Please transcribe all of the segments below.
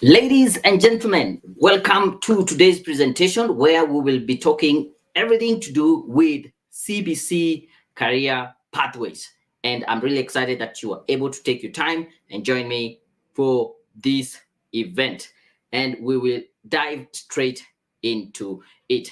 Ladies and gentlemen, welcome to today's presentation where we will be talking everything to do with CBC career pathways. And I'm really excited that you are able to take your time and join me for this event. And we will dive straight into it.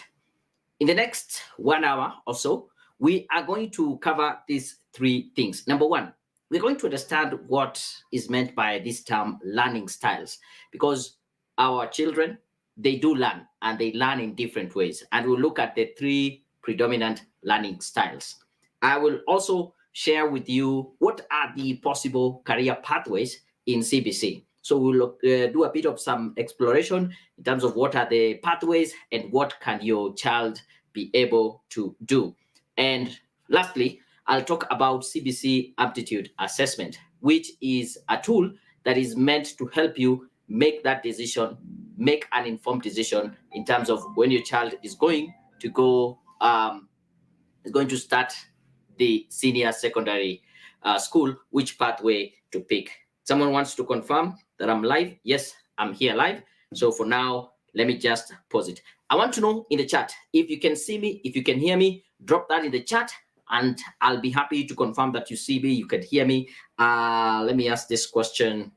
In the next 1 hour or so, we are going to cover these three things. Number one, we're going to understand what is meant by this term learning styles, because our children, they do learn and they learn in different ways. And we'll look at the three predominant learning styles. I will also share with you what are the possible career pathways in CBC. So we'll do a bit of some exploration in terms of what are the pathways and what can your child be able to do. And lastly, I'll talk about CBC aptitude assessment, which is a tool that is meant to help you make that decision, make an informed decision in terms of when your child is going to go, is going to start the senior secondary school, which pathway to pick. Someone wants to confirm that I'm live. Yes, I'm here live. So for now, let me just pause it. I want to know in the chat if you can see me, if you can hear me, drop that in the chat and I'll be happy to confirm that you see me, you can hear me. Let me ask this question.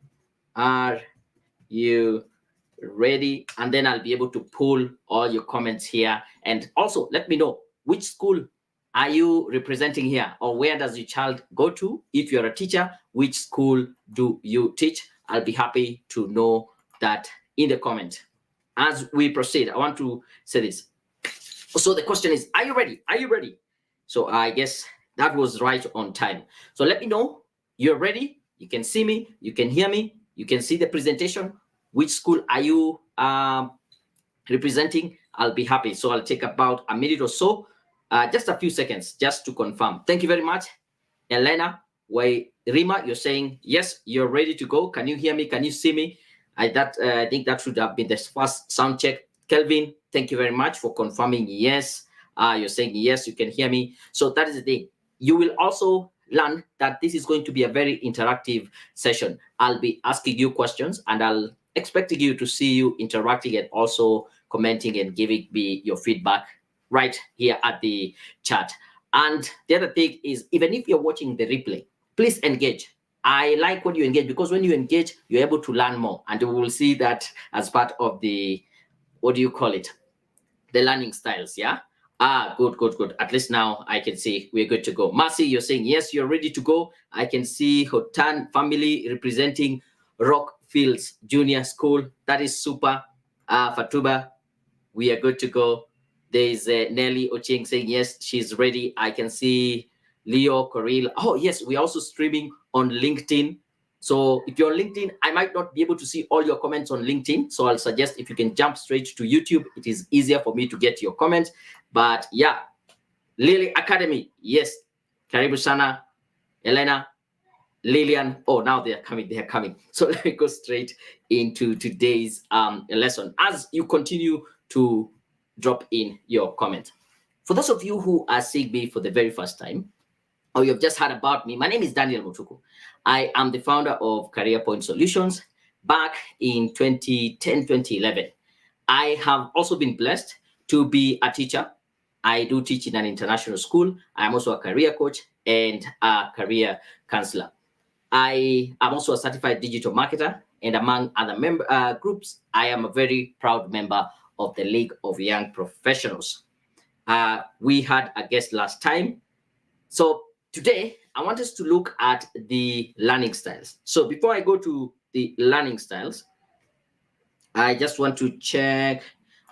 Are you ready? And then I'll be able to pull all your comments here. And also let me know which school are you representing here, or where does your child go to? If you're a teacher, which school do you teach? I'll be happy to know that in the comment. As we proceed, I want to say this. So the question is, are you ready? Are you ready? So I guess that was right on time. So let me know you're ready. You can see me, you can hear me, you can see the presentation. Which school are you representing? I'll be happy. So I'll take about a minute or so, just a few seconds, just to confirm. Thank you very much. Elena, Rima, you're saying, yes, you're ready to go. Can you hear me? Can you see me? I think that should have been the first sound check. Kelvin, thank you very much for confirming yes. You're saying yes, you can hear me. So that is the thing. You will also learn that this is going to be a very interactive session. I'll be asking you questions and I'll expecting you to see you interacting and also commenting and giving me your feedback right here at the chat. And the other thing is, even if you're watching the replay, please engage. I like when you engage, because when you engage, you're able to learn more. And we will see that as part of the, what do you call it? The learning styles, yeah? Good. At least now I can see we're good to go. Mercy, you're saying, yes, you're ready to go. I can see Hotan family representing Rockfields Junior School. That is super. Fatuba, we are good to go. There's Nelly Oching saying, yes, she's ready. I can see Leo Coril. Oh, yes, we're also streaming on LinkedIn. So if you're on LinkedIn, I might not be able to see all your comments on LinkedIn. So I'll suggest if you can jump straight to YouTube, it is easier for me to get your comments. But yeah, Lily Academy, yes. Karibu sana, Elena, Lillian. Oh, now they are coming. So let me go straight into today's lesson as you continue to drop in your comment. For those of you who are seeing me for the very first time, or you've just heard about me, my name is Daniel Mutuku. I am the founder of Career Point Solutions back in 2010, 2011. I have also been blessed to be a teacher. I do teach in an international school. I'm also a career coach and a career counselor. I am also a certified digital marketer, and among other groups, I am a very proud member of the League of Young Professionals. We had a guest last time. So today, I want us to look at the learning styles. So before I go to the learning styles, I just want to check.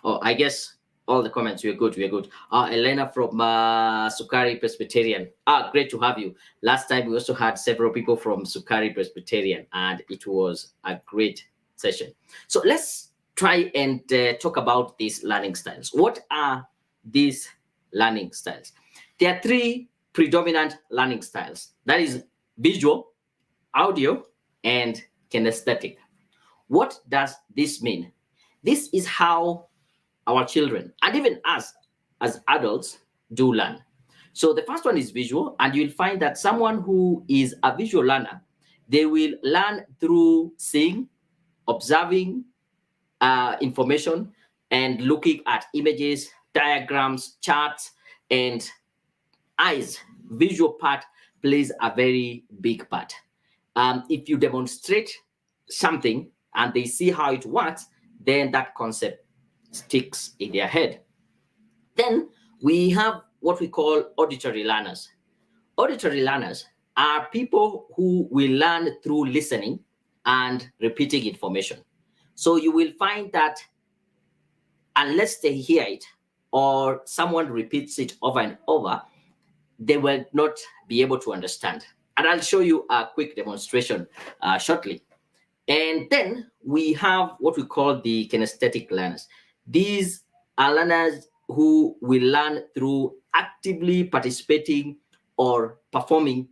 Oh, I guess all the comments, we're good. Elena from Sukari Presbyterian. Great to have you. Last time, we also had several people from Sukari Presbyterian, and it was a great session. So let's try and talk about these learning styles. What are these learning styles? There are three predominant learning styles. That is visual, audio, and kinesthetic. What does this mean? This is how our children, and even us as adults, do learn. So the first one is visual, and you'll find that someone who is a visual learner, they will learn through seeing, observing, information and looking at images, diagrams, charts, and eyes, visual part plays a very big part. If you demonstrate something and they see how it works, then that concept sticks in their head. Then we have what we call auditory learners. Auditory learners are people who will learn through listening and repeating information. So you will find that unless they hear it or someone repeats it over and over, they will not be able to understand. And I'll show you a quick demonstration shortly. And then we have what we call the kinesthetic learners. These are learners who will learn through actively participating or performing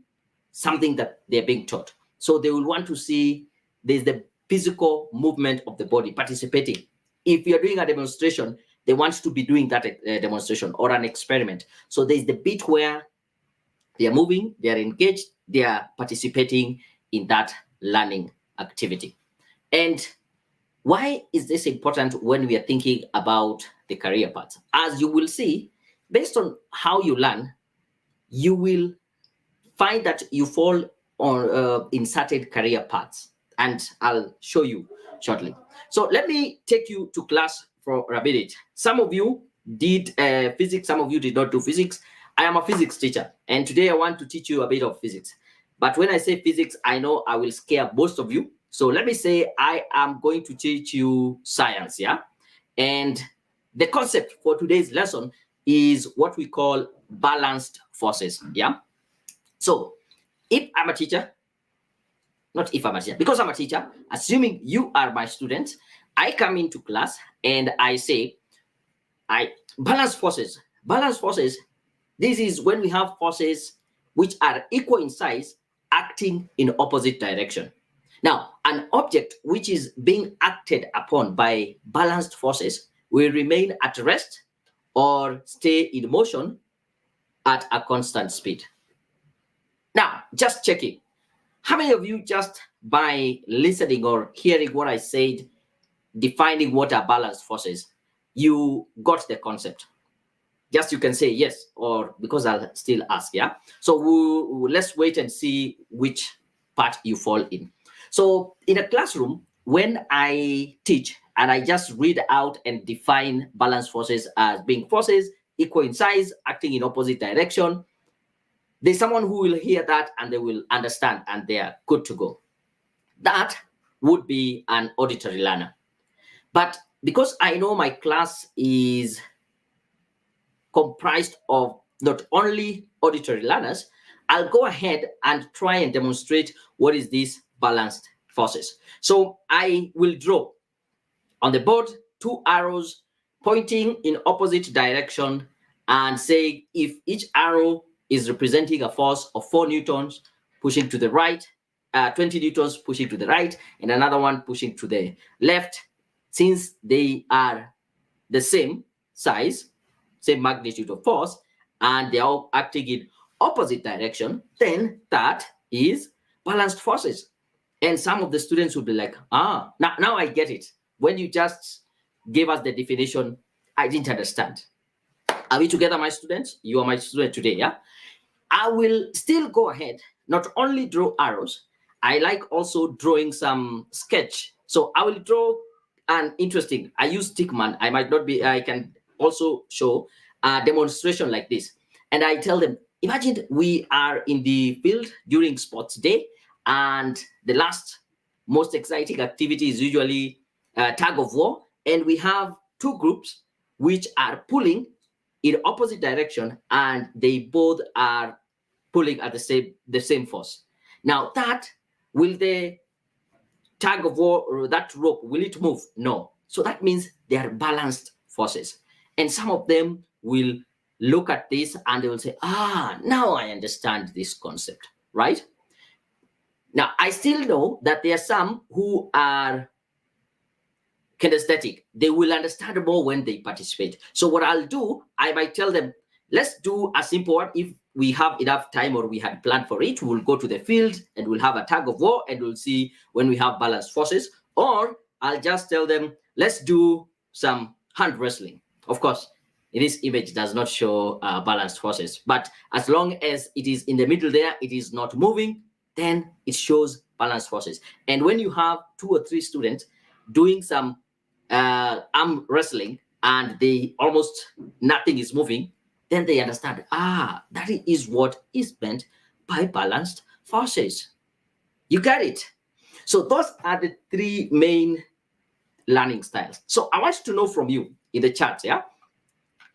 something that they're being taught. So they will want to see there's the physical movement of the body participating. If you're doing a demonstration, they want to be doing that demonstration or an experiment. So there's the bit where they are moving, they are engaged, they are participating in that learning activity. And why is this important when we are thinking about the career path? As you will see, based on how you learn, you will find that you fall on in certain career paths, and I'll show you shortly. So let me take you to class for a minute. Some of you did physics, some of you did not do physics. I am a physics teacher, and today I want to teach you a bit of physics. But when I say physics, I know I will scare most of you. So let me say I am going to teach you science, yeah? And the concept for today's lesson is what we call balanced forces, yeah? So if I'm a teacher, not if I'm a teacher, because I'm a teacher, assuming you are my student, I come into class and I say, balance forces. Balance forces, this is when we have forces which are equal in size acting in opposite direction. Now, an object which is being acted upon by balanced forces will remain at rest or stay in motion at a constant speed. Now, just checking. How many of you just by listening or hearing what I said, defining what are balanced forces, you got the concept? Just you can say yes, or because I'll still ask, yeah? So let's wait and see which part you fall in. So in a classroom, when I teach and I just read out and define balanced forces as being forces equal in size, acting in opposite direction, there's someone who will hear that and they will understand and they are good to go. That would be an auditory learner. But because I know my class is comprised of not only auditory learners, I'll go ahead and try and demonstrate what is this balanced forces. So I will draw on the board 2 arrows pointing in opposite direction and say if each arrow is representing a force of 4 newtons pushing to the right, 20 newtons pushing to the right, and another one pushing to the left, since they are the same size, same magnitude of force, and they are all acting in opposite direction, then that is balanced forces. And some of the students will be like, now I get it. When you just gave us the definition, I didn't understand. Are we together, my students? You are my student today, yeah? I will still go ahead, not only draw arrows, I like also drawing some sketch. So I will draw an interesting, I use Stickman, I can also show a demonstration like this. And I tell them, imagine we are in the field during sports day, and the last most exciting activity is usually tug of war. And we have 2 groups which are pulling in opposite direction, and they both are pulling at the same force. Now will the tug of war or that rope, will it move? No. So that means they are balanced forces. And some of them will look at this and they will say, now I understand this concept, right? Now, I still know that there are some who are kinesthetic. They will understand more when they participate. So what I'll do, I might tell them, let's do a simple one. If we have enough time or we had planned for it, we'll go to the field and we'll have a tug of war and we'll see when we have balanced forces. Or I'll just tell them, let's do some hand wrestling. Of course, this image does not show balanced horses, but as long as it is in the middle there, it is not moving, then it shows balanced horses. And when you have 2 or 3 students doing some arm wrestling and they almost nothing is moving, then they understand, that is what is meant by balanced horses. You get it? So those are the 3 main learning styles. So I want to know from you in the chat, yeah?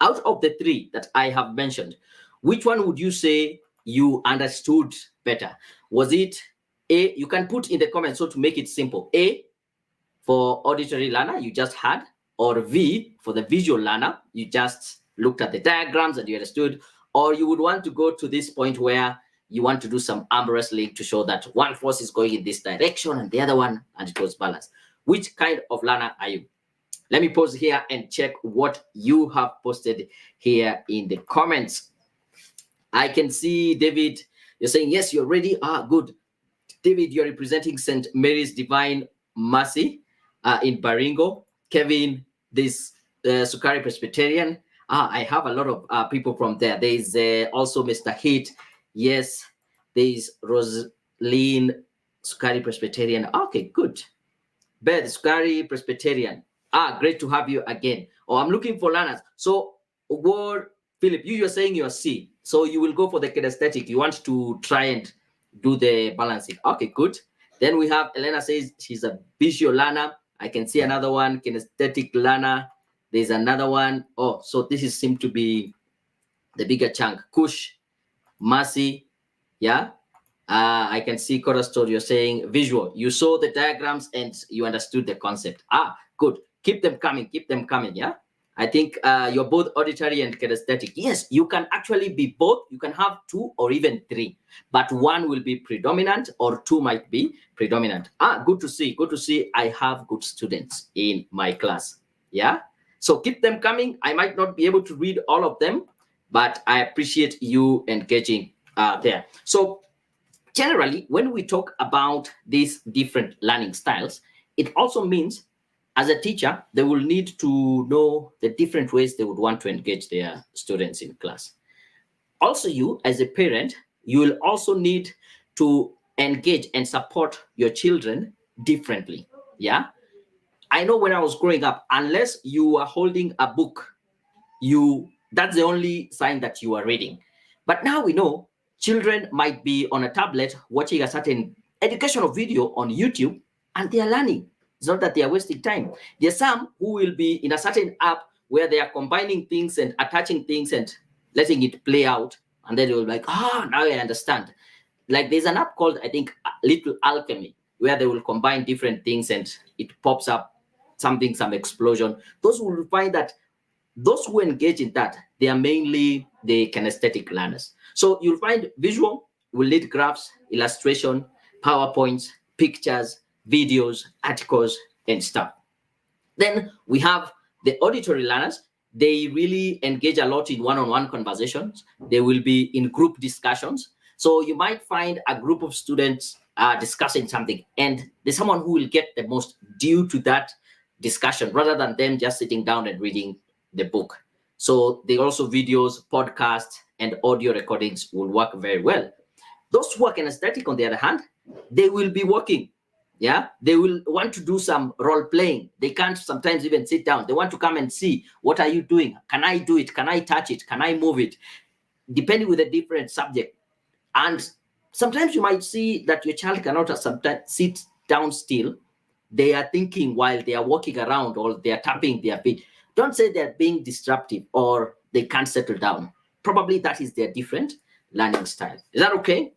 Out of the 3 that I have mentioned, which one would you say you understood better? Was it A? You can put in the comments so to make it simple. A for auditory learner, you just had, or V for the visual learner, you just looked at the diagrams and you understood, or you would want to go to this point where you want to do some arm wrestling to show that one force is going in this direction and the other one, and it was balanced. Which kind of learner are you? Let me pause here and check what you have posted here in the comments. I can see David, you're saying, yes, you're ready. Good. David, you're representing St. Mary's Divine Mercy in Baringo. Kevin, this Sukari Presbyterian. I have a lot of people from there. There is also Mr. Heat. Yes, there is Rosaline Sukari Presbyterian. Okay, good. Beth Sukari Presbyterian. Great to have you again. I'm looking for learners. So, what, Philip, you're saying you're C. So you will go for the kinesthetic. You want to try and do the balancing. Okay, good. Then we have Elena says she's a visual learner. I can see another one, kinesthetic learner. There's another one. So this seems to be the bigger chunk. Kush, Mercy, yeah. I can see Corastor, you're saying visual. You saw the diagrams and you understood the concept. Good. Keep them coming, yeah. I think you're both auditory and kinesthetic. Yes, you can actually be both. You can have 2 or even 3, but one will be predominant or 2 might be predominant. Good to see. Good to see. I have good students in my class. Yeah. So keep them coming. I might not be able to read all of them, but I appreciate you engaging there. So generally, when we talk about these different learning styles, it also means as a teacher, they will need to know the different ways they would want to engage their students in class. Also, you as a parent, you will also need to engage and support your children differently. Yeah. I know when I was growing up, unless you are holding a book, that's the only sign that you are reading. But now we know children might be on a tablet watching a certain educational video on YouTube and they are learning. It's not that they are wasting time. There are some who will be in a certain app where they are combining things and attaching things and letting it play out. And then they will be like, now I understand. Like there's an app called, I think, Little Alchemy, where they will combine different things and it pops up some explosion. Those will find that those who engage in that, they are mainly the kinesthetic learners. So you'll find visual will need graphs, illustration, PowerPoints, pictures, videos, articles, and stuff. Then we have the auditory learners. They really engage a lot in one-on-one conversations. They will be in group discussions. So you might find a group of students discussing something, and there's someone who will get the most due to that discussion rather than them just sitting down and reading the book. So they also videos, podcasts, and audio recordings will work very well. Those who are kinesthetic, on the other hand, they will be working. Yeah, they will want to do some role playing. They can't sometimes even sit down. They want to come and see, what are you doing? Can I do it? Can I touch it? Can I move it? Depending with a different subject. And sometimes you might see that your child cannot sometimes sit down still. They are thinking while they are walking around or they are tapping their feet. Don't say they're being disruptive or they can't settle down. Probably that is their different learning style. Is that okay?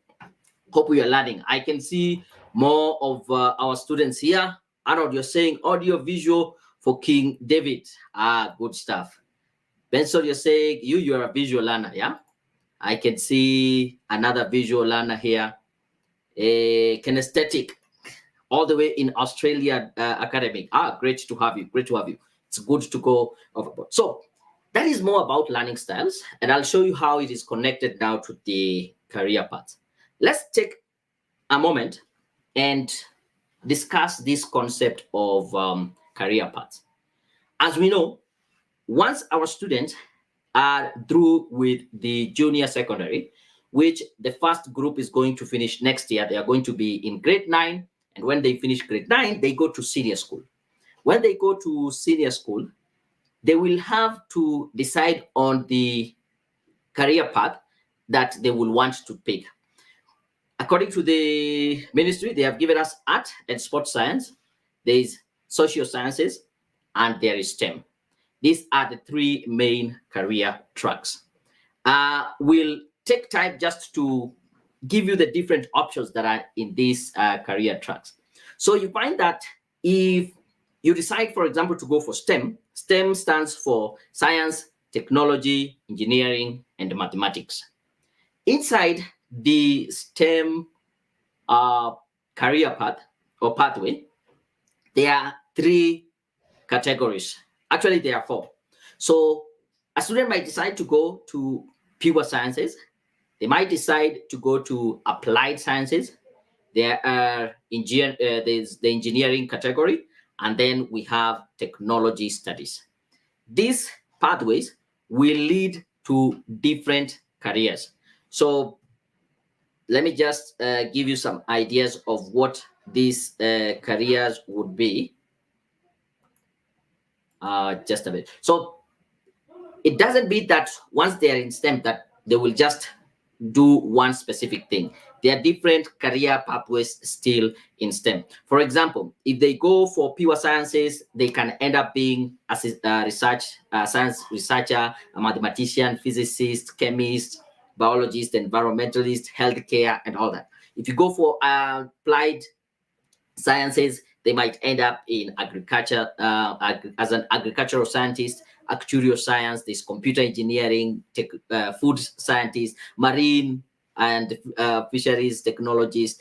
Hope we are learning. I can see more of our students here. Arnold, you're saying audio visual for King David. Good stuff. Benson, you're saying you're a visual learner, yeah? I can see another visual learner here. A kinesthetic, all the way in Australia academic. Great to have you. Great to have you. It's good to go overboard. So that is more about learning styles, and I'll show you how it is connected now to the career path. Let's take a moment and discuss this concept of career paths. As we know, once our students are through with the junior secondary, which the first group is going to finish next year, they are going to be in grade 9. And when they finish grade 9, they go to senior school. When they go to senior school, they will have to decide on the career path that they will want to pick. According to the ministry, they have given us art and sports science, there is social sciences, and there is STEM. These are the three main career tracks. We'll take time just to give you the different options that are in these career tracks. So you find that if you decide, for example, to go for STEM, STEM stands for science, technology, engineering, and mathematics. Inside the STEM career path or pathway, there are three categories. Actually, there are four. So a student might decide to go to pure sciences. They might decide to go to applied sciences. There are there's the engineering category, and then we have technology studies. These pathways will lead to different careers. So let me just give you some ideas of what these careers would be. Just a bit. So it doesn't mean that once they are in STEM that they will just do one specific thing. There are different career pathways still in STEM. For example, if they go for pure sciences, they can end up being a science researcher, a mathematician, physicist, chemist, biologist, environmentalist, healthcare, and all that. If you go for applied sciences, they might end up in agriculture as an agricultural scientist, actuarial science, there's computer engineering, food scientist, marine and fisheries technologist,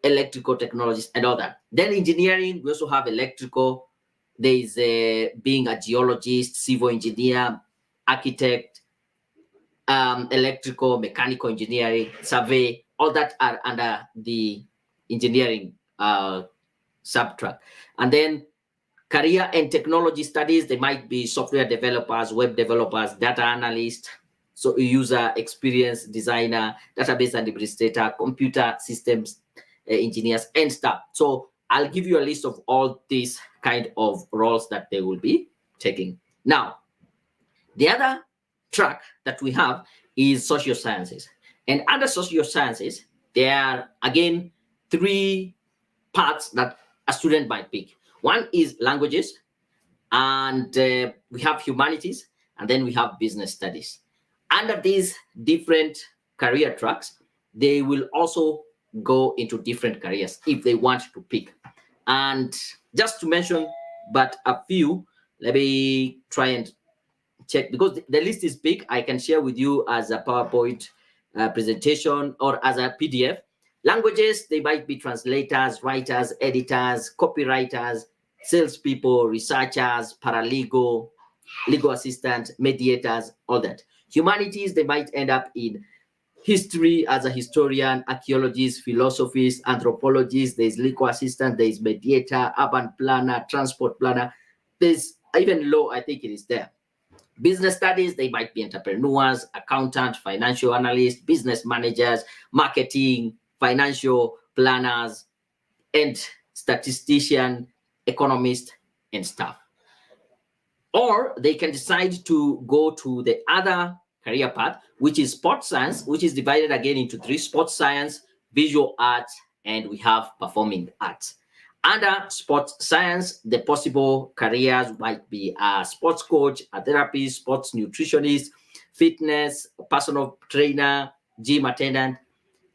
electrical technologist, and all that. Then engineering, we also have electrical. There is being a geologist, civil engineer, architect, electrical, mechanical engineering, survey. All that are under the engineering subtract. And then career and technology studies, they might be software developers, web developers, data analysts, so user experience designer, database administrator, computer systems engineers, and stuff. So I'll give you a list of all these kind of roles that they will be taking. Now, the other track that we have is social sciences. And under social sciences, there are, again, three paths that a student might pick. One is languages, and we have humanities, and then we have business studies. Under these different career tracks, they will also go into different careers if they want to pick. And just to mention but a few, let me try and check, because the list is big. I can share with you as a PowerPoint presentation or as a PDF. Languages, they might be translators, writers, editors, copywriters, salespeople, researchers, paralegal, legal assistant, mediators, all that. Humanities, they might end up in history as a historian, archaeologist, philosophist, anthropologist, there's legal assistant, there's mediator, urban planner, transport planner, there's even law, I think it is there. Business studies, they might be entrepreneurs, accountant, financial analyst, business managers, marketing, financial planners, and statistician, economist, and staff. Or they can decide to go to the other career path, which is sports science, which is divided again into three: sports science, visual arts, and we have performing arts. Under sports science, the possible careers might be a sports coach, a therapist, sports nutritionist, fitness, personal trainer, gym attendant.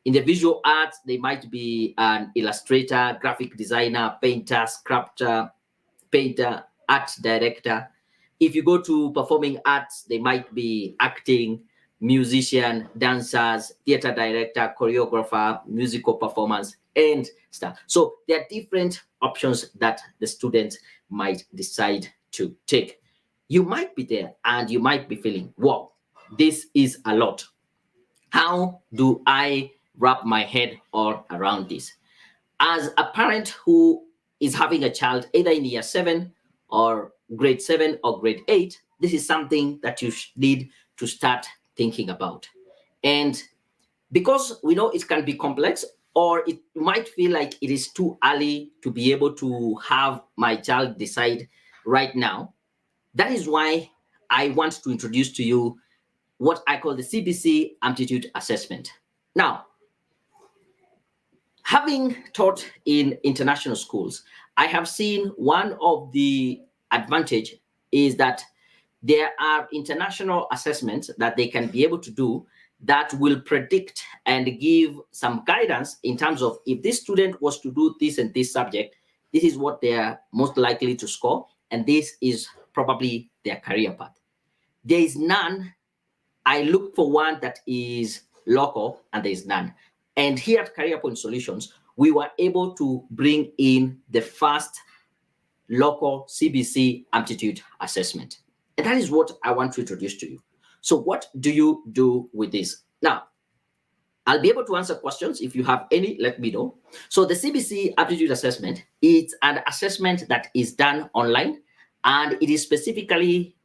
In the visual arts, they might be an illustrator, graphic designer, painter, sculptor, painter, art director. If you go to performing arts, they might be acting, musician, dancers, theater director, choreographer, musical performance, and stuff. So there are different options that the students might decide to take. You might be there and you might be feeling, wow, this is a lot. How do I wrap my head all around this? As a parent who is having a child either in year 7 or grade 7 or grade 8, this is something that you need to start thinking about. And because we know it can be complex, or it might feel like it is too early to be able to have my child decide right now, that is why I want to introduce to you what I call the CBC aptitude assessment. Now, having taught in international schools, I have seen one of the advantage is that there are international assessments that they can be able to do that will predict and give some guidance in terms of, if this student was to do this and this subject, this is what they are most likely to score, and this is probably their career path. There is none. I look for one that is local, and there is none. And here at Career Point Solutions, we were able to bring in the first local CBC aptitude assessment. And that is what I want to introduce to you. So what do you do with this? Now, I'll be able to answer questions. If you have any, let me know. So the CBC aptitude assessment is an assessment that is done online, and it is specifically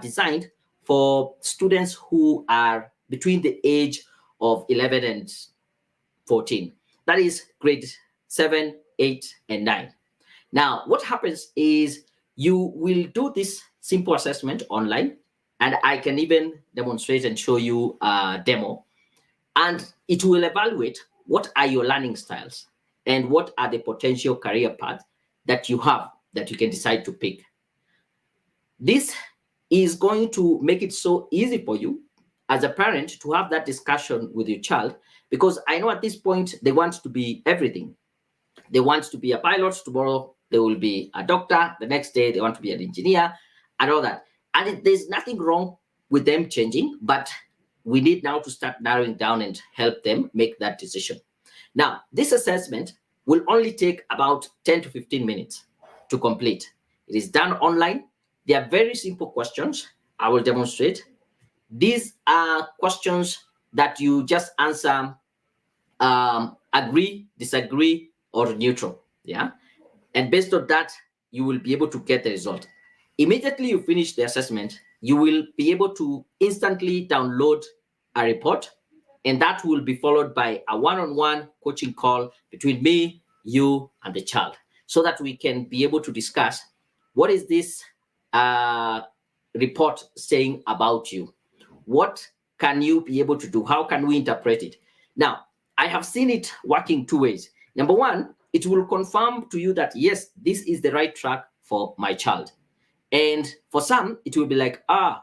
designed for students who are between the age of 11 and 14. That is grade 7, 8, and 9. Now, what happens is you will do this simple assessment online, and I can even demonstrate and show you a demo, and it will evaluate what are your learning styles and what are the potential career paths that you have that you can decide to pick. This is going to make it so easy for you as a parent to have that discussion with your child, because I know at this point they want to be everything. They want to be a pilot. Tomorrow they will be a doctor. The next day they want to be an engineer and all that. And there's nothing wrong with them changing, but we need now to start narrowing down and help them make that decision. Now, this assessment will only take about 10 to 15 minutes to complete. It is done online. They are very simple questions. I will demonstrate. These are questions that you just answer agree, disagree, or neutral. Yeah. And based on that, you will be able to get the result. Immediately you finish the assessment, you will be able to instantly download a report, and that will be followed by a one-on-one coaching call between me, you, and the child, so that we can be able to discuss what is this report saying about you. What can you be able to do? How can we interpret it? Now, I have seen it working two ways. Number one, it will confirm to you that, yes, this is the right track for my child. And for some, it will be like, I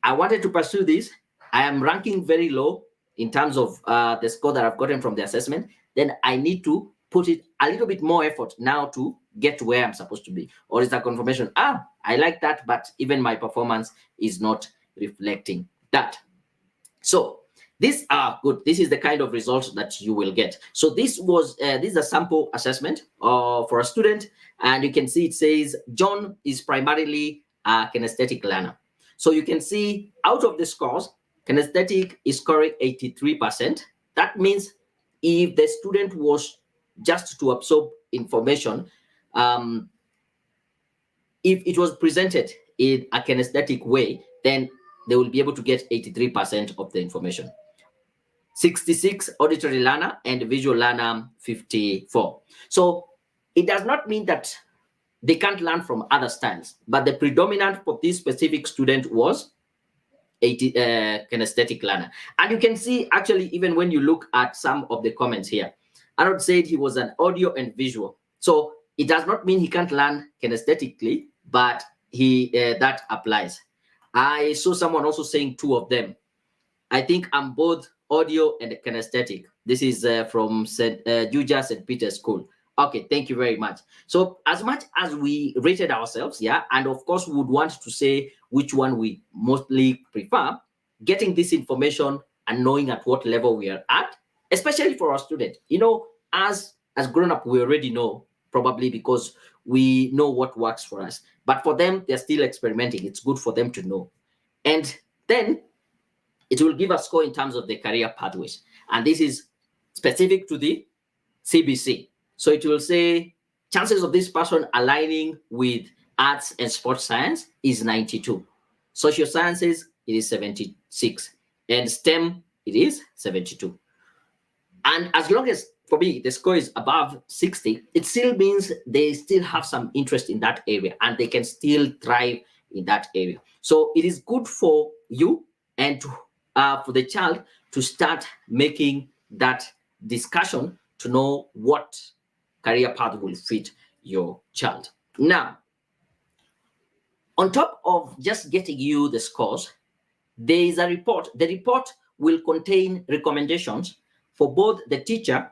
wanted to pursue this. I am ranking very low in terms of the score that I've gotten from the assessment. Then I need to put it a little bit more effort now to get to where I'm supposed to be. Or is a confirmation, I like that, but even my performance is not reflecting that. So these are good. This is the kind of results that you will get. So this is a sample assessment for a student, and you can see it says John is primarily a kinesthetic learner. So you can see out of the scores, kinesthetic is scoring 83%. That means if the student was just to absorb information, if it was presented in a kinesthetic way, then they will be able to get 83% of the information. 66 auditory learner and visual learner 54. So it does not mean that they can't learn from other styles, but the predominant for this specific student was kinesthetic learner. And you can see actually, even when you look at some of the comments here, Arnold said he was an audio and visual. So it does not mean he can't learn kinesthetically, but that applies. I saw someone also saying two of them. I think I'm both audio and kinesthetic. This is from Juja St. Peter's School. Okay, thank you very much. So as much as we rated ourselves, yeah, and of course we would want to say which one we mostly prefer, getting this information and knowing at what level we are at, especially for our student. You know, as grown-up, we already know, probably because we know what works for us. But for them, they're still experimenting. It's good for them to know. And then it will give a score in terms of the career pathways. And this is specific to the CBC. So it will say chances of this person aligning with arts and sports science is 92. Social sciences, it is 76. And STEM, it is 72. And as long as, for me, the score is above 60, it still means they still have some interest in that area and they can still thrive in that area. So it is good for you and for the child to start making that discussion to know what career path will fit your child. Now, on top of just getting you the scores, there is a report. The report will contain recommendations for both the teacher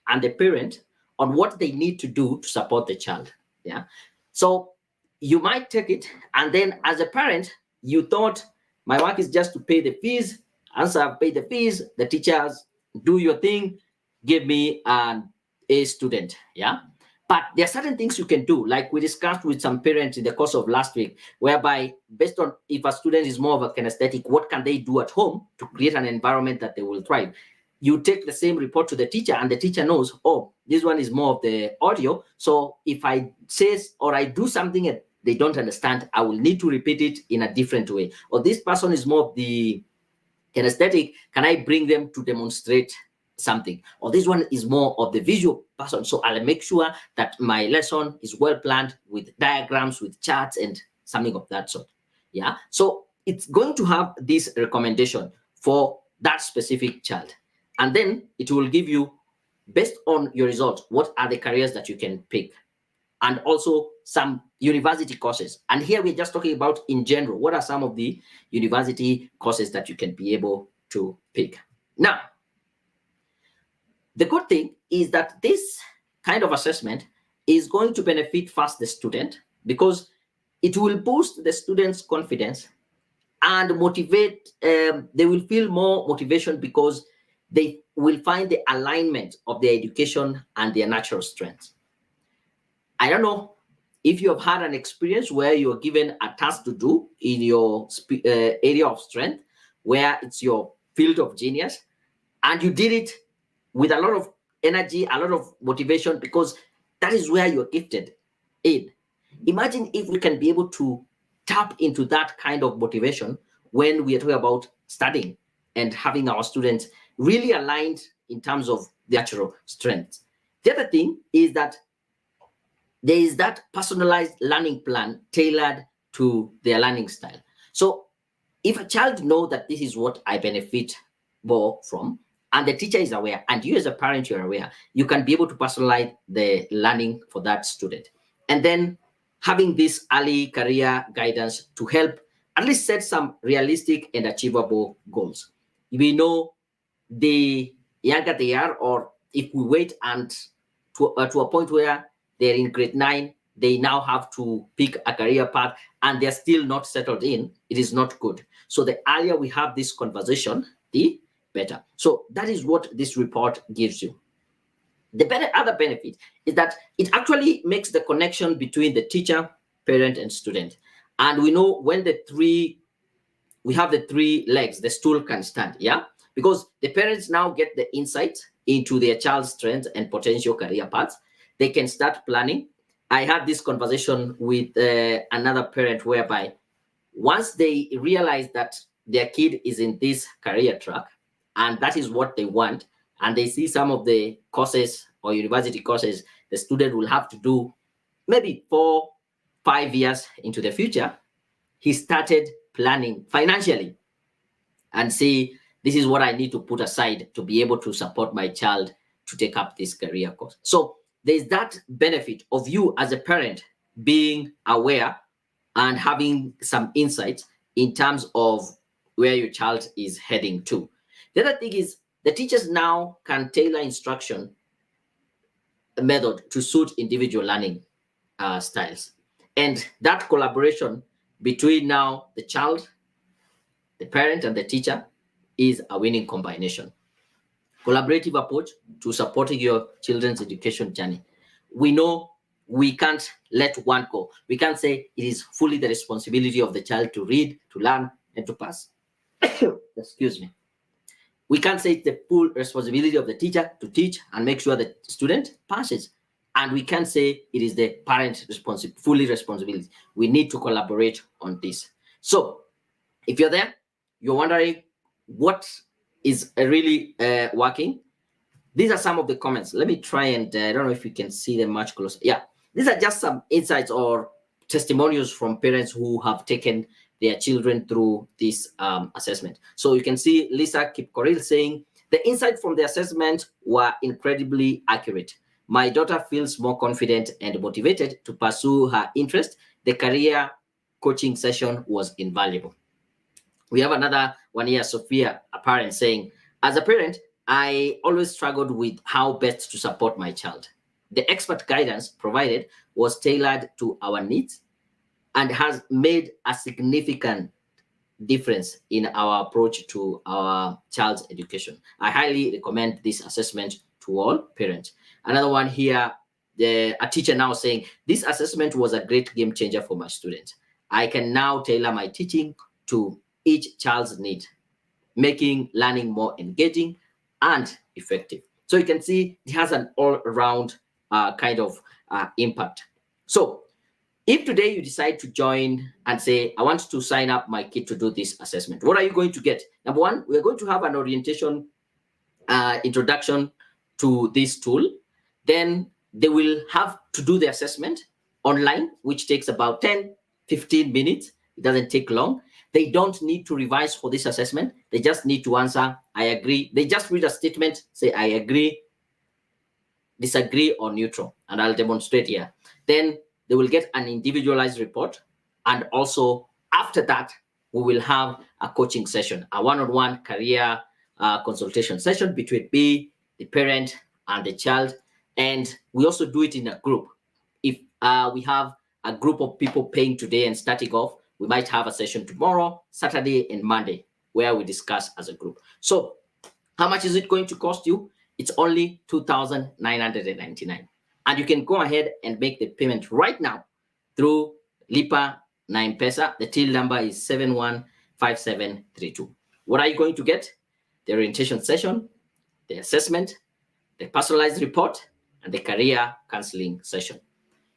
and the parent on what they need to do to support the child. Yeah. So you might take it, and then as a parent, you thought my work is just to pay the fees. Once I've paid the fees, the teachers do your thing, give me a student. Yeah. But there are certain things you can do, like we discussed with some parents in the course of last week, whereby based on if a student is more of a kinesthetic, what can they do at home to create an environment that they will thrive? You take the same report to the teacher and the teacher knows, oh, this one is more of the audio. So if I say or I do something that they don't understand, I will need to repeat it in a different way. Or this person is more of the kinesthetic, can I bring them to demonstrate something? Or this one is more of the visual person, so I'll make sure that my lesson is well planned with diagrams, with charts, and something of that sort. Yeah, so it's going to have this recommendation for that specific child, and then it will give you, based on your results, what are the careers that you can pick, and also some university courses. And here we're just talking about in general, what are some of the university courses that you can be able to pick. Now, the good thing is that this kind of assessment is going to benefit first the student, because it will boost the student's confidence and motivate, they will feel more motivation because they will find the alignment of their education and their natural strengths. I don't know if you have had an experience where you're given a task to do in your area of strength, where it's your field of genius, and you did it with a lot of energy, a lot of motivation, because that is where you're gifted in. Imagine if we can be able to tap into that kind of motivation when we are talking about studying and having our students really aligned in terms of their natural strengths. The other thing is that there is that personalized learning plan tailored to their learning style. So if a child knows that this is what I benefit more from, and the teacher is aware, and you as a parent, you're aware, you can be able to personalize the learning for that student. And then having this early career guidance to help at least set some realistic and achievable goals. We know the younger they are, or if we wait and to a point where they're in grade 9, they now have to pick a career path and they're still not settled in, it is not good. So the earlier we have this conversation, the better. So that is what this report gives you. The other benefit is that it actually makes the connection between the teacher, parent, and student. And we know when we have the three legs, the stool can stand, yeah? Because the parents now get the insight into their child's strengths and potential career paths. They can start planning. I had this conversation with another parent whereby once they realize that their kid is in this career track, and that is what they want, and they see some of the courses or university courses the student will have to do maybe 4-5 years into the future, he started planning financially and say, this is what I need to put aside to be able to support my child to take up this career course. So there's that benefit of you as a parent being aware and having some insights in terms of where your child is heading to. The other thing is the teachers now can tailor instruction method to suit individual learning styles. And that collaboration between now the child, the parent, and the teacher is a winning combination. Collaborative approach to supporting your children's education journey. We know we can't let one go. We can't say it is fully the responsibility of the child to read, to learn, and to pass. Excuse me. We can't say it's the full responsibility of the teacher to teach and make sure the student passes. And we can't say it is the parent fully responsibility. We need to collaborate on this. So if you're there, you're wondering what is really working, these are some of the comments. Let me try and I don't know if you can see them much closer. Yeah, these are just some insights or testimonials from parents who have taken their children through this assessment. So you can see Lisa Kipkoril saying, the insights from the assessment were incredibly accurate. My daughter feels more confident and motivated to pursue her interest. The career coaching session was invaluable. We have another one here, Sophia, a parent, saying, as a parent, I always struggled with how best to support my child. The expert guidance provided was tailored to our needs and has made a significant difference in our approach to our child's education. I highly recommend this assessment to all parents. Another one here, a teacher now saying, this assessment was a great game changer for my students. I can now tailor my teaching to each child's need, making learning more engaging and effective. So you can see it has an all-around kind of impact. So if today you decide to join and say, I want to sign up my kid to do this assessment, what are you going to get? Number one, we're going to have an orientation introduction to this tool. Then they will have to do the assessment online, which takes about 10-15 minutes. It doesn't take long. They don't need to revise for this assessment. They just need to answer, I agree. They just read a statement, say, I agree, disagree, or neutral. And I'll demonstrate here. Then they will get an individualized report. And also after that, we will have a coaching session, a one-on-one career consultation session between me, the parent, and the child. And we also do it in a group. If we have a group of people paying today and starting off, we might have a session tomorrow, Saturday, and Monday, where we discuss as a group. So how much is it going to cost you? It's only $2,999. And you can go ahead and make the payment right now through Lipa na M-Pesa. The till number is 715732. What are you going to get? The orientation session, the assessment, the personalized report, and the career counseling session.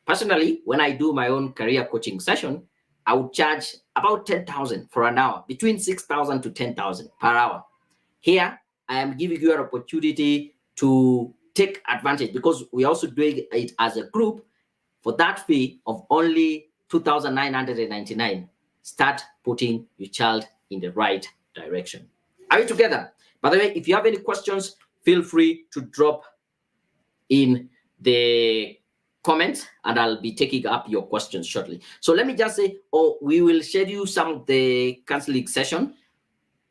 Personally, when I do my own career coaching session, I would charge about 10,000 for an hour, between 6,000 to 10,000 per hour. Here, I am giving you an opportunity to take advantage because we are also doing it as a group. For that fee of only 2,999, start putting your child in the right direction. Are you together? By the way, if you have any questions, feel free to drop in the comments and I'll be taking up your questions shortly. So let me just say, we will schedule some of the counseling session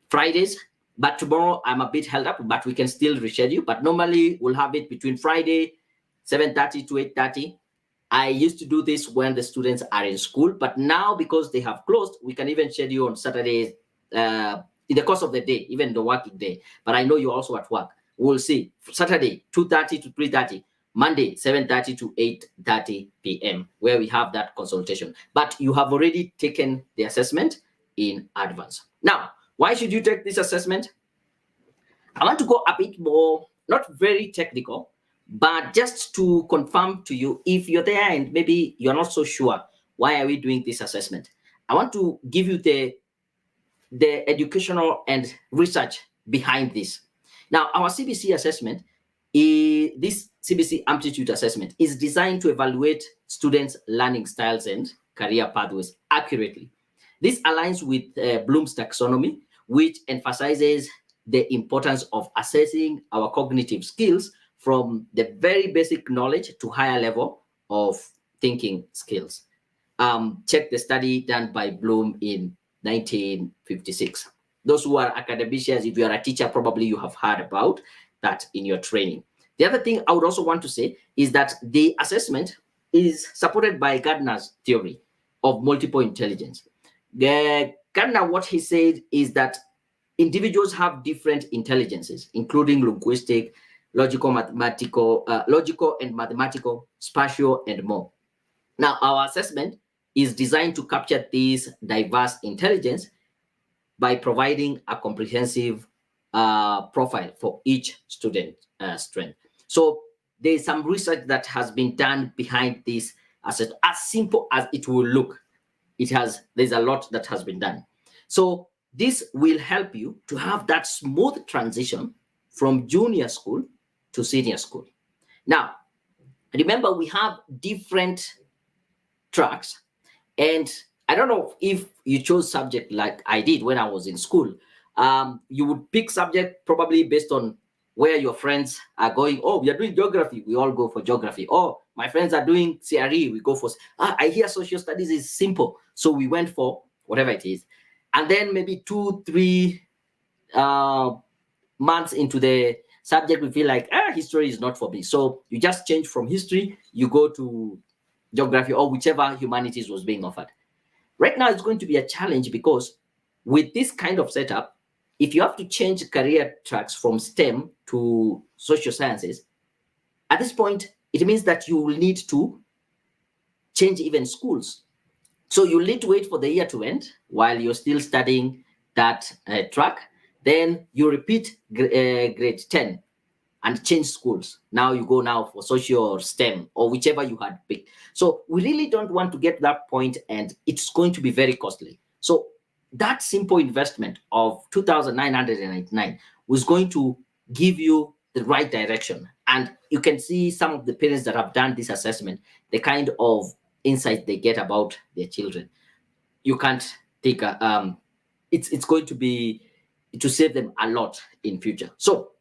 Fridays, but tomorrow I'm a bit held up, but we can still reschedule. But normally we'll have it between Friday, 7:30 to 8:30. I used to do this when the students are in school, but now because they have closed, we can even schedule on Saturdays in the course of the day, even the working day. But I know you're also at work. We'll see. Saturday, 2:30 to 3:30. Monday, 7:30 to 8:30 p.m., where we have that consultation. But you have already taken the assessment in advance. Now, why should you take this assessment? I want to go a bit more, not very technical, but just to confirm to you, if you're there and maybe you're not so sure, why are we doing this assessment? I want to give you the educational and research behind this. Now, our CBC assessment, this CBC aptitude assessment is designed to evaluate students' learning styles and career pathways accurately. This aligns with Bloom's taxonomy, which emphasizes the importance of assessing our cognitive skills from the very basic knowledge to higher level of thinking skills. Check the study done by Bloom in 1956. Those who are academicians, if you are a teacher, probably you have heard about that in your training. The other thing I would also want to say is that the assessment is supported by Gardner's theory of multiple intelligence. Gardner, what he said is that individuals have different intelligences, including linguistic, logical and mathematical, spatial, and more. Now, our assessment is designed to capture these diverse intelligence by providing a comprehensive profile for each student strength. So there's some research that has been done behind this. As simple as it will look, there's a lot that has been done. So this will help you to have that smooth transition from junior school to senior school. Now, remember, we have different tracks, and I don't know if you chose subject like I did when I was in school. You would pick subject probably based on where your friends are going. Oh, we are doing geography, we all go for geography. Oh, my friends are doing CRE, we go for, I hear social studies is simple, so we went for whatever it is. And then maybe 2-3 months into the subject, we feel like, history is not for me. So you just change from history, you go to geography or whichever humanities was being offered. Right now, it's going to be a challenge because with this kind of setup, if you have to change career tracks from STEM to social sciences, at this point, it means that you will need to change even schools. So you'll need to wait for the year to end while you're still studying that track. Then you repeat grade 10 and change schools. Now you go now for social or STEM or whichever you had picked. So we really don't want to get to that point, and it's going to be very costly. So that simple investment of 2,999 was going to give you the right direction. And you can see some of the parents that have done this assessment, the kind of insight they get about their children. You can't take it's going to be to save them a lot in future. So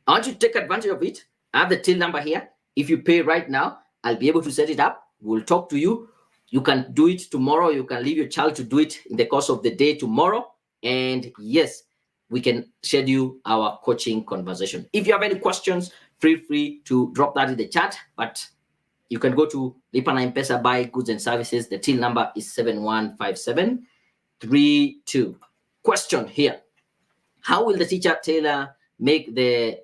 I want you to take advantage of it. I have the till number here. If you pay right now, I'll be able to set it up. We'll talk to you. You can do it tomorrow. You can leave your child to do it in the course of the day tomorrow. And yes, we can schedule our coaching conversation. If you have any questions, feel free to drop that in the chat. But you can go to Lipa na M-Pesa, buy goods and services. The till number is 715732. Question here. How will the teacher tailor make the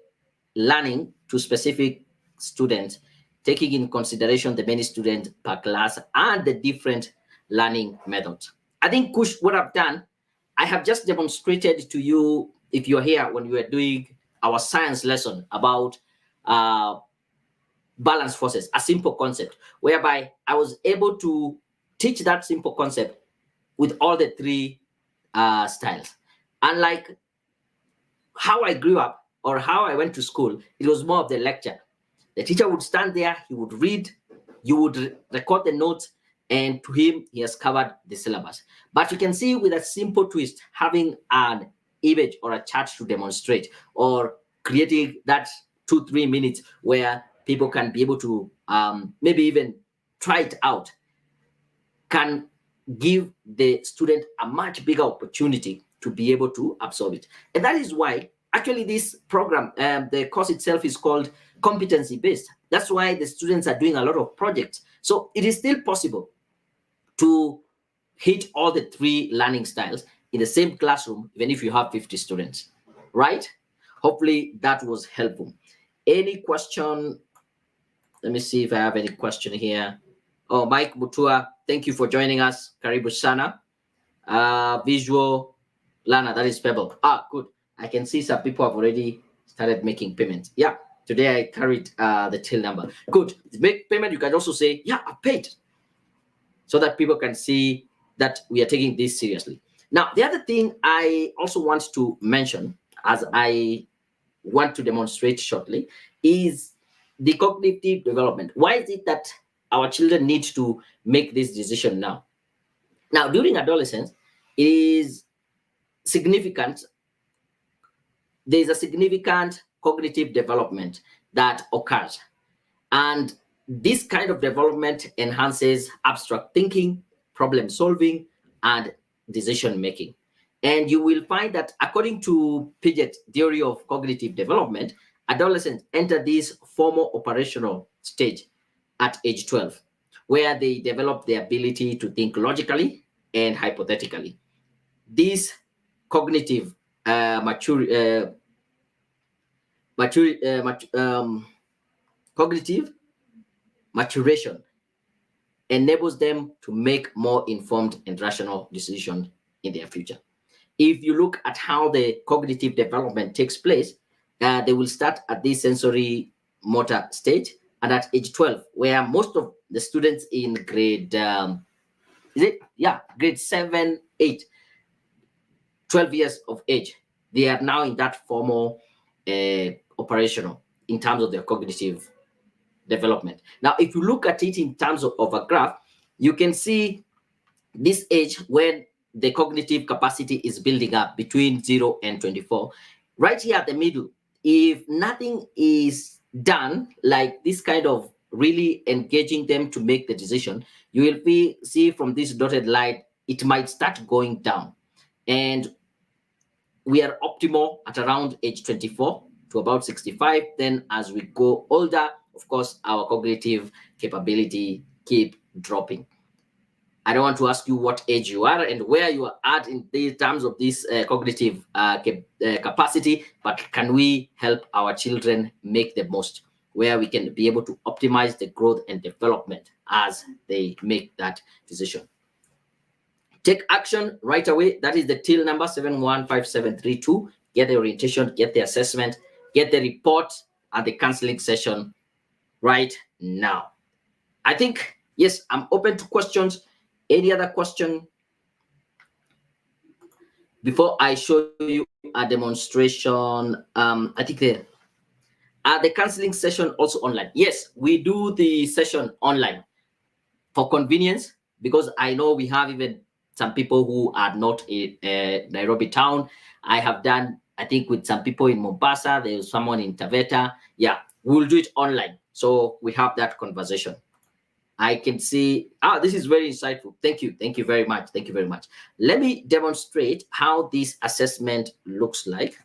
learning to specific students, taking in consideration the many students per class and the different learning methods? I think, Kush, what I've done, I have just demonstrated to you, if you're here when we were doing our science lesson about balanced forces, a simple concept, whereby I was able to teach that simple concept with all the three styles. Unlike how I grew up or how I went to school, it was more of the lecture. The teacher would stand there, he would read, you would record the notes, and to him, he has covered the syllabus. But you can see with a simple twist, having an image or a chart to demonstrate, or creating that 2-3 minutes where people can be able to maybe even try it out, can give the student a much bigger opportunity to be able to absorb it. And that is why actually this program, the course itself is called competency based. That's why the students are doing a lot of projects. So it is still possible to hit all the three learning styles in the same classroom, even if you have 50 students, right? Hopefully that was helpful. Any question? Let me see if I have any question here. Oh, Mike Mutua, thank you for joining us. Karibu sana. Visual Lana, that is Pebble. Good. I can see some people have already started making payments. Yeah, today I carried the till number. Good. Make payment, you can also say, yeah, I paid. So that people can see that we are taking this seriously. Now, the other thing I also want to mention, as I want to demonstrate shortly, is the cognitive development. Why is it that our children need to make this decision now? Now, during adolescence, it is significant. There's a significant cognitive development that occurs. And this kind of development enhances abstract thinking, problem solving, and decision making. And you will find that according to Piaget theory of cognitive development, adolescents enter this formal operational stage at age 12, where they develop the ability to think logically and hypothetically. This cognitive cognitive maturation enables them to make more informed and rational decisions in their future. If you look at how the cognitive development takes place, they will start at this sensory motor stage, and at age 12, where most of the students in grade grade 7, 8, 12 years of age, they are now in that formal operational in terms of their cognitive development. Now, if you look at it in terms of a graph, you can see this age when the cognitive capacity is building up between 0 and 24. Right here at the middle, if nothing is done, like this kind of really engaging them to make the decision, you will see from this dotted line, it might start going down. And we are optimal at around age 24 to about 65. Then as we go older, of course, our cognitive capability keep dropping. I don't want to ask you what age you are and where you are at in the terms of this cognitive capacity, but can we help our children make the most, where we can be able to optimize the growth and development as they make that decision. Take action right away. That is the till number 715732. Get the orientation, get the assessment, get the report and the counseling session right now. I think, yes, I'm open to questions. Any other question before I show you a demonstration? I think the counseling session also online. Yes, we do the session online for convenience, because I know we have even some people who are not in Nairobi town. I have done, I think, with some people in Mombasa. There's someone in Taveta. Yeah, we'll do it online. So we have that conversation. I can see, this is very insightful. Thank you. Thank you very much. Thank you very much. Let me demonstrate how this assessment looks like.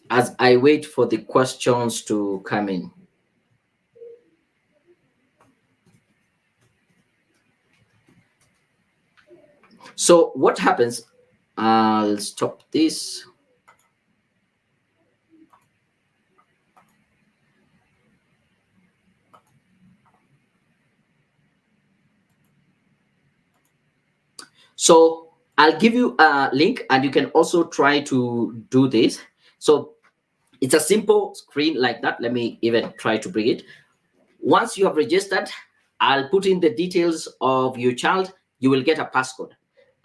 As I wait for the questions to come in. So what happens, I'll stop this. So I'll give you a link and you can also try to do this. So it's a simple screen like that. Let me even try to bring it. Once you have registered, I'll put in the details of your child. You will get a passcode.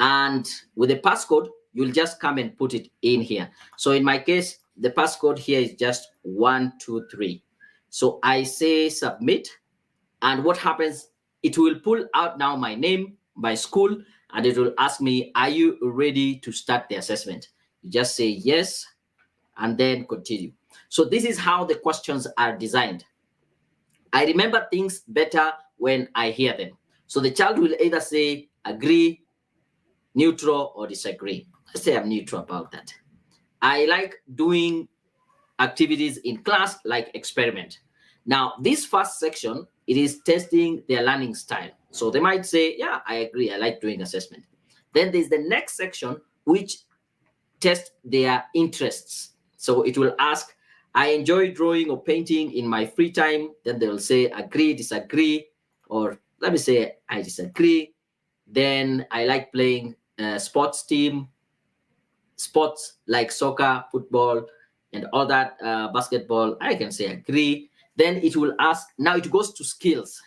And with the passcode, you'll just come and put it in here. So in my case, the passcode here is just 123. So I say submit. And what happens, it will pull out now my name, my school, and it will ask me, are you ready to start the assessment? You just say yes, and then continue. So this is how the questions are designed. I remember things better when I hear them. So the child will either say agree, neutral, or disagree. Let's say I'm neutral about that. I like doing activities in class like experiment. Now, this first section, it is testing their learning style. So they might say, yeah, I agree. I like doing assessment. Then there's the next section, which tests their interests. So it will ask, I enjoy drawing or painting in my free time. Then they'll say agree, disagree, or let me say I disagree. Then I like playing sports team, sports like soccer, football, and all that, basketball. I can say agree. Then it will ask, now it goes to skills.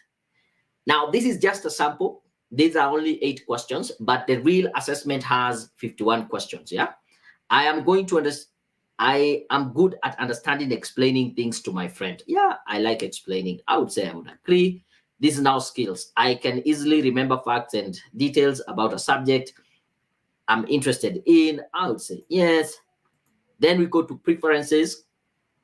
Now this is just a sample. These are only 8 questions, but the real assessment has 51 questions. Yeah, I am going to understand. I am good at understanding, explaining things to my friend. Yeah, I like explaining. I would say I would agree. This is now skills. I can easily remember facts and details about a subject I'm interested in. I would say yes. Then we go to preferences.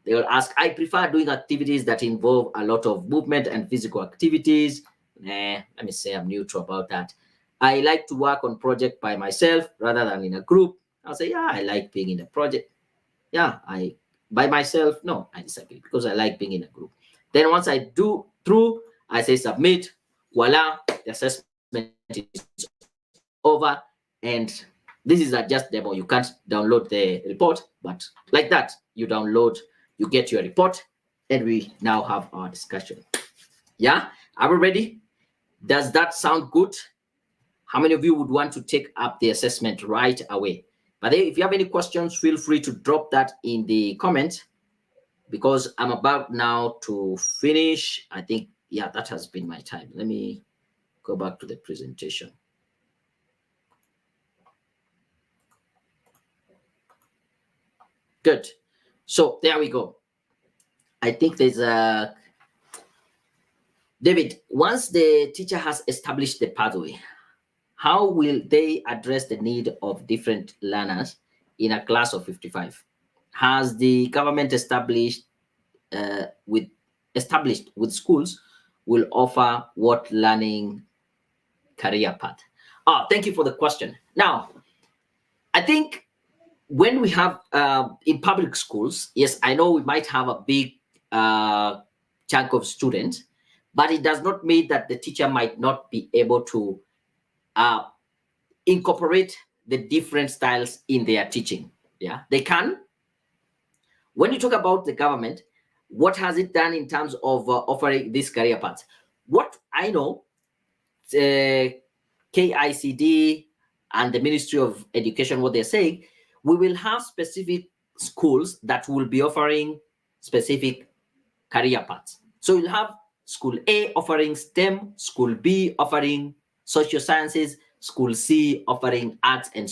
They will ask, I prefer doing activities that involve a lot of movement and physical activities. Let me say I'm neutral about that. I like to work on project by myself rather than in a group. I'll say, yeah, I like being in a project. Yeah, I by myself. No, I disagree because I like being in a group. Then once I do through, I say submit. Voila, the assessment is over. And this is a just demo. You can't download the report, but like that, you download, you get your report, and we now have our discussion. Yeah, are we ready? Does that sound good? How many of you would want to take up the assessment right away? But if you have any questions, feel free to drop that in the comment, because I'm about now to finish. I think, yeah, that has been my time. Let me go back to the presentation. Good. So there we go. I think there's a David, once the teacher has established the pathway, how will they address the need of different learners in a class of 55? Has the government established with schools will offer what learning career path? Thank you for the question. Now, I think when we have in public schools, yes, I know we might have a big chunk of students, but it does not mean that the teacher might not be able to incorporate the different styles in their teaching. Yeah, they can. When you talk about the government, what has it done in terms of offering this career path? What I know, KICD and the Ministry of Education, what they're saying, we will have specific schools that will be offering specific career paths. So you'll have school A offering STEM, school B offering social sciences, school C offering arts and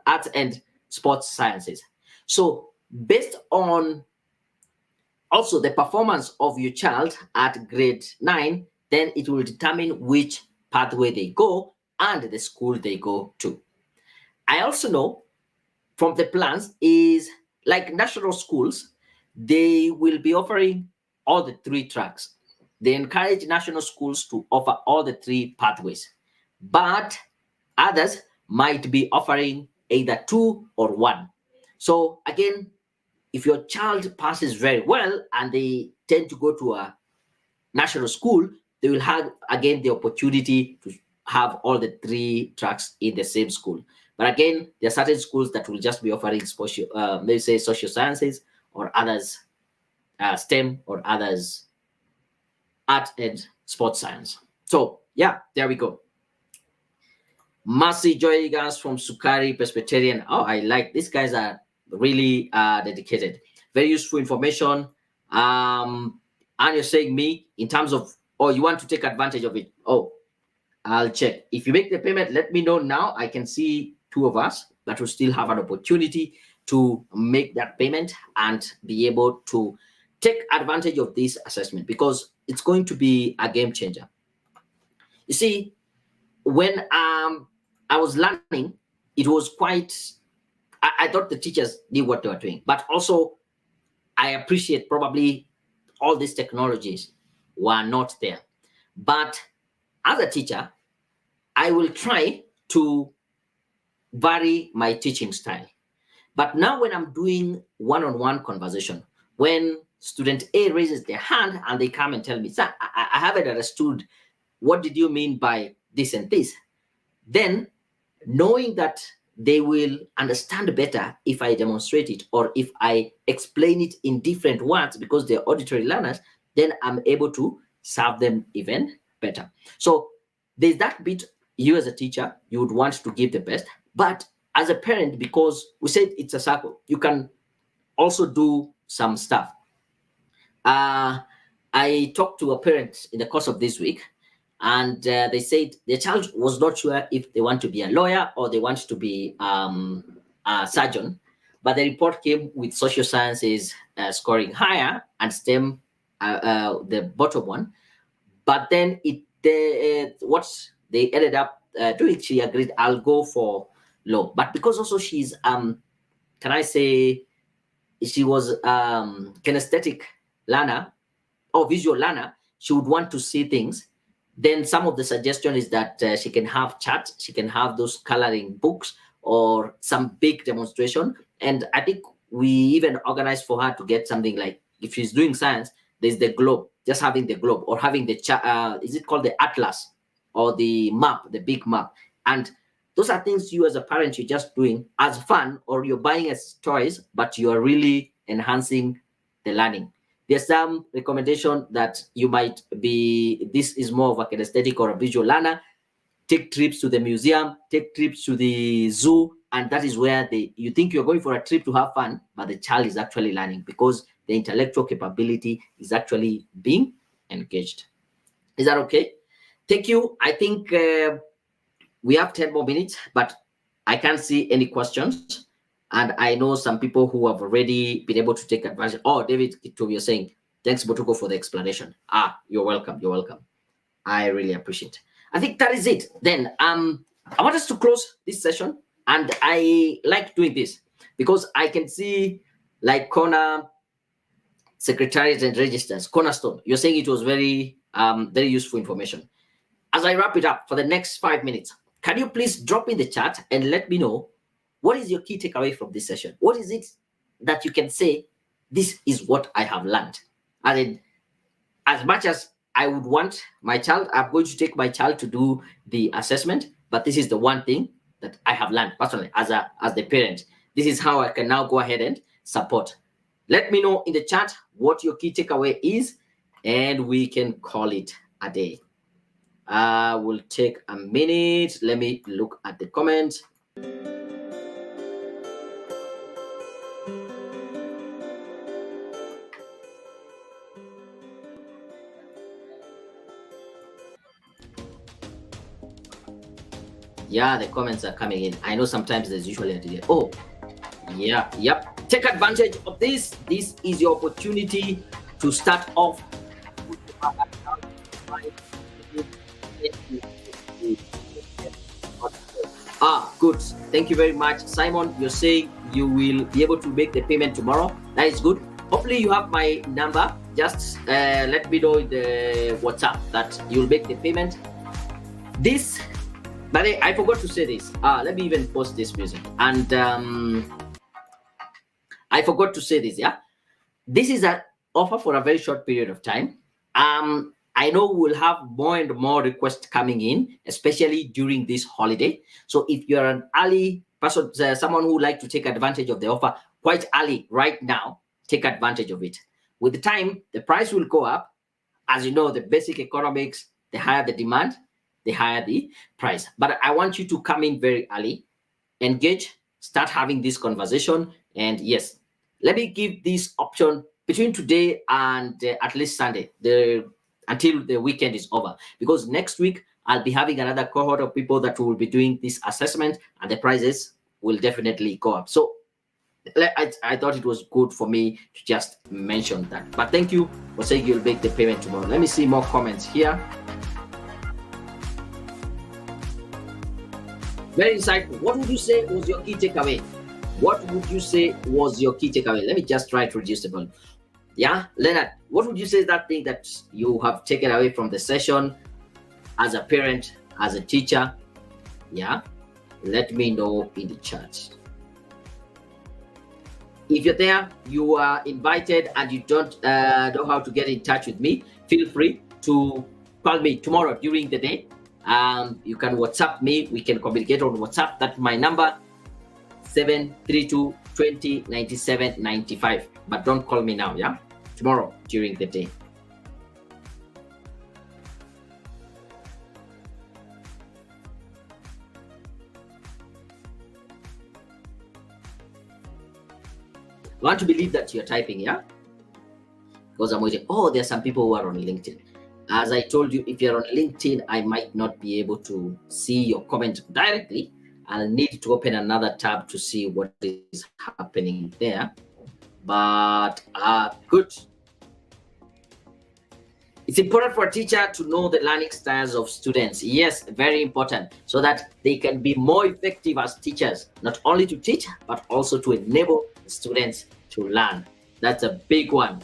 arts and sports sciences. So based on also the performance of your child at grade 9, then it will determine which pathway they go and the school they go to. I also know from the plans is like national schools, they will be offering all the 3 tracks. They encourage national schools to offer all the 3 pathways, but others might be offering either 2 or 1. So again, if your child passes very well and they tend to go to a national school, they will have again the opportunity to have all the 3 tracks in the same school. But again, there are certain schools that will just be offering maybe say social sciences, or others STEM, or others art and sports science. So yeah, there we go. Mercy Joygas from Sukari Presbyterian. Oh, I like these guys, are really dedicated. Very useful information. And you're saying me in terms of, you want to take advantage of it. I'll check. If you make the payment, let me know now. I can see 2 of us that will still have an opportunity to make that payment and be able to take advantage of this assessment, because it's going to be a game changer. You see, when I was learning, it was quite, I thought the teachers knew what they were doing, but also I appreciate probably all these technologies were not there. But as a teacher, I will try to vary my teaching style. But now when I'm doing one-on-one conversation, when student A raises their hand and they come and tell me, sir, I haven't understood, what did you mean by this and this? Then knowing that they will understand better if I demonstrate it, or if I explain it in different words, because they're auditory learners, then I'm able to serve them even better. So there's that bit. You as a teacher, you would want to give the best, but as a parent, because we said it's a circle, you can also do some stuff. I talked to a parent in the course of this week, and they said their child was not sure if they want to be a lawyer or they want to be a surgeon, but the report came with social sciences scoring higher and STEM the bottom one. But then what they ended up doing, she agreed, I'll go for law. But because also she's can I say, she was kinesthetic learner or visual learner, she would want to see things. Then some of the suggestion is that she can have charts, she can have those coloring books, or some big demonstration. And I think we even organized for her to get something like, if she's doing science, there's the globe, just having the globe, or having the is it called the atlas, or the map, the big map. And those are things you as a parent, you're just doing as fun, or you're buying as toys, but you are really enhancing the learning. There's some recommendation that you might be, this is more of a kinesthetic or a visual learner. Take trips to the museum, take trips to the zoo, and that is where you think you're going for a trip to have fun, but the child is actually learning because the intellectual capability is actually being engaged. Is that okay? Thank you. I think we have 10 more minutes, but I can't see any questions. And I know some people who have already been able to take advantage. Oh, David Kitovi, you're saying, thanks, Botuko, for the explanation. You're welcome. You're welcome. I really appreciate it. I think that is it. Then I want us to close this session. And I like doing this because I can see like corner secretariat and registers, cornerstone. You're saying it was very, very useful information. As I wrap it up for the next 5 minutes, can you please drop in the chat and let me know what is your key takeaway from this session? What is it that you can say, this is what I have learned? And as much as I would want my child, I'm going to take my child to do the assessment, but this is the one thing that I have learned personally as the parent. This is how I can now go ahead and support. Let me know in the chat what your key takeaway is, and we can call it a day. We'll take a minute. Let me look at the comments. Yeah, the comments are coming in. I know sometimes there's usually a delay. Oh, yeah, yep. Take advantage of this. This is your opportunity to start off. Good. Thank you very much. Simon, you're saying you will be able to make the payment tomorrow. That is good. Hopefully you have my number. Just let me know in the WhatsApp that you'll make the payment. This, but I forgot to say this. Let me even post this music. And I forgot to say this, yeah? This is an offer for a very short period of time. I know we'll have more and more requests coming in, especially during this holiday. So if you're an early person, someone who would like to take advantage of the offer quite early right now, take advantage of it. With the time, the price will go up. As you know, the basic economics, the higher the demand, the higher the price. But I want you to come in very early, engage, start having this conversation. And yes, let me give this option between today and at least Sunday, until the weekend is over, because next week I'll be having another cohort of people that will be doing this assessment, and the prices will definitely go up. So I thought it was good for me to just mention that. But thank you for saying you'll make the payment tomorrow. Let me see more comments here. Very insightful. What would you say was your key takeaway? What would you say was your key takeaway? Let me just try to reduce the volume. Yeah, Leonard, what would you say is that thing that you have taken away from the session as a parent, as a teacher? Yeah, let me know in the chat. If you're there, you are invited and you don't know how to get in touch with me, feel free to call me tomorrow during the day. You can WhatsApp me. We can communicate on WhatsApp. That's my number, 732 20 97 95. But don't call me now, yeah? Tomorrow during the day. I want to believe that you're typing, yeah? Because I'm waiting. Oh, there are some people who are on LinkedIn. As I told you, if you're on LinkedIn, I might not be able to see your comment directly. I'll need to open another tab to see what is happening there. But good. It's important for a teacher to know the learning styles of students. Yes, very important, so that they can be more effective as teachers, not only to teach, but also to enable students to learn. That's a big one.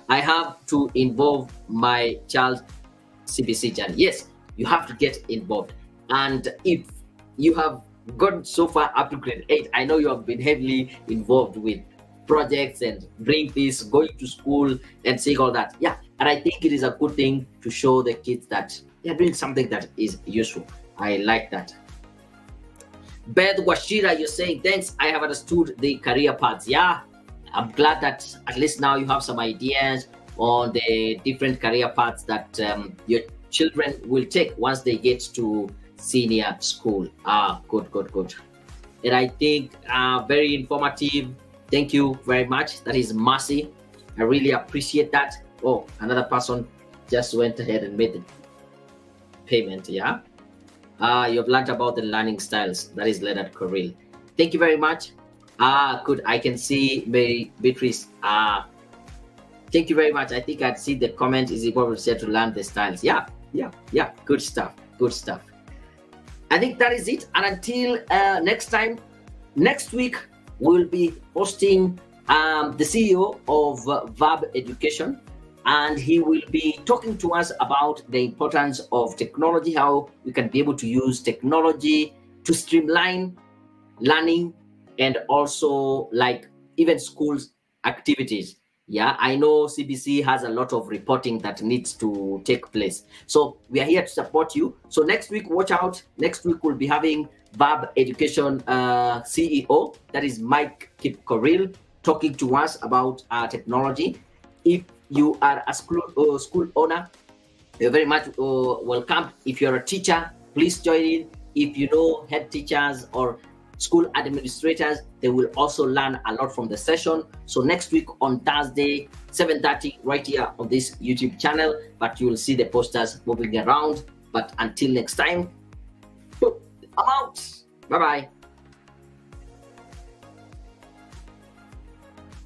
I have to involve my child's CBC journey. Yes, you have to get involved. And if you have gone so far up to grade 8, I know you have been heavily involved with projects and bring this, going to school and seeing all that. Yeah, and I think it is a good thing to show the kids that they're doing something that is useful. I like that. Beth Washira, you're saying, thanks, I have understood the career paths. Yeah, I'm glad that at least now you have some ideas on the different career paths that your children will take once they get to senior school. Good, good, good. And I think very informative. Thank you very much. That is Mercy. I really appreciate that. Oh, another person just went ahead and made the payment. Yeah. You've learned about the learning styles. That is Leonard Correll. Thank you very much. Good. I can see Mary Beatrice. Thank you very much. I think I'd see the comment. Is it what said to learn the styles? Yeah. Good stuff. Good stuff. I think that is it. And until next time, next week we'll be hosting the CEO of Verb Education, and he will be talking to us about the importance of technology, how we can be able to use technology to streamline learning and also like even schools activities. Yeah, I know CBC has a lot of reporting that needs to take place. So we are here to support you. So next week, watch out. Next week, we'll be having Verb Education CEO, that is Mike Kip Correll, talking to us about technology. If you are a school owner, you're very much welcome. If you're a teacher, please join in. If you know head teachers or school administrators, they will also learn a lot from the session. So next week on Thursday, 7:30, right here on this YouTube channel, but you will see the posters moving around. But until next time, I'm out. Bye-bye.